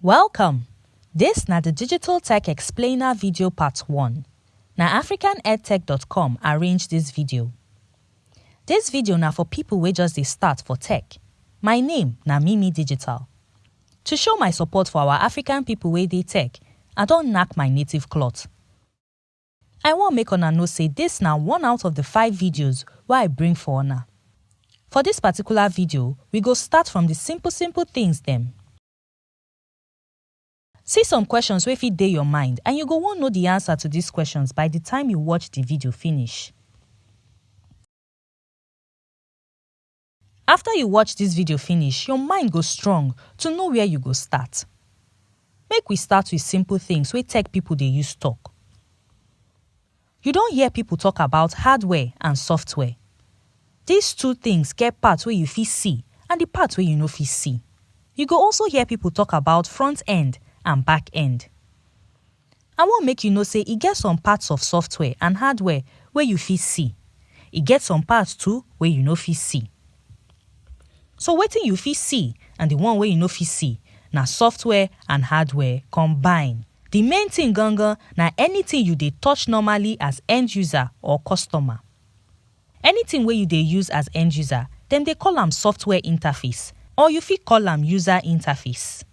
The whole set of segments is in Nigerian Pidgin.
Welcome! This na the Digital Tech Explainer video part 1. Na africanedtech.com arrange this video. This video na for people wey just dey start for tech. My name na Mimi Digital. To show my support for our African people wey dey tech, I don knack my native cloth. I wan make una know say this na one out of the 5 videos wey I bring for una. For this particular video, we go start from the simple things dem. See some questions wey fit dey your mind and you go wan know the answer to these questions by the time you watch the video finish. After you watch this video finish, your mind go strong to know where you go start. Make we start with simple things wey tech people dey use talk. You don hear people talk about hardware and software. These two things get parts wey you fit see and the parts wey you no fit see. You go also hear people talk about front end and back end. I wan make you know say e get some parts of software and hardware wey you fit see. E get some parts too wey you no fit see. So wetin you fit see and the one wey you no fit see na software and hardware combine. The main thing gangan na anything you dey touch normally as end user or customer. Anything wey you dey use as end user, dem dey call am software interface or you fit call am user interface.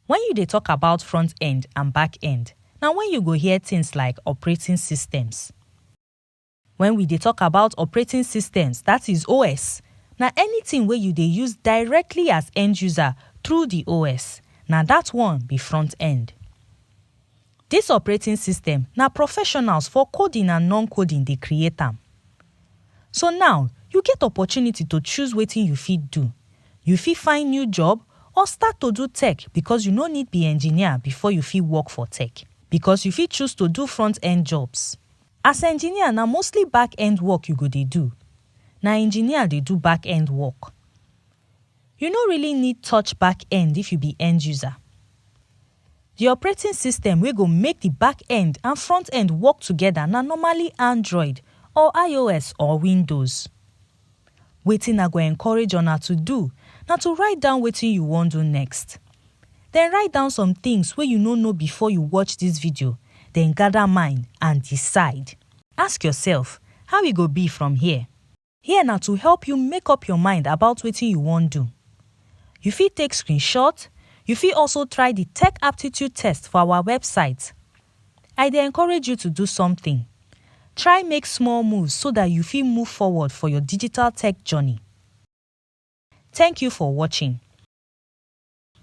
When you dey talk about front end and back end, na when you go hear things like operating systems. When we dey talk about operating systems, that is OS, na anything wey you dey use directly as end user through the OS, na that one be front end. This operating system na professionals for coding and non-coding dey create am. So now, you get opportunity to choose wetin you fit do. You fit find new job or start to do tech because you no need be engineer before you fit work for tech. Because you fit choose to do front end jobs. As engineer, na mostly back end work you go dey do. Na engineer dey do back end work. You no really need touch back end if you be end user. The operating system wey go make the back end and front end work together na normally Android or iOS or Windows. Wetin I go encourage una to do na to write down wetin you wan do next. Then write down some things wey you no know before you watch this video. Then gather mind and decide. Ask yourself, how e go be from here? Here na to help you make up your mind about wetin you wan do. You fit take screenshot. You fit also try the tech aptitude test for our website. I dey encourage you to do something. Try make small moves so that you fit move forward for your digital tech journey. Thank you for watching.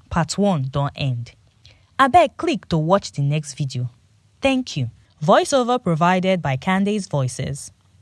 Part 1 don end. Abeg click to watch the next video. Thank you. Voiceover provided by Candace Voices.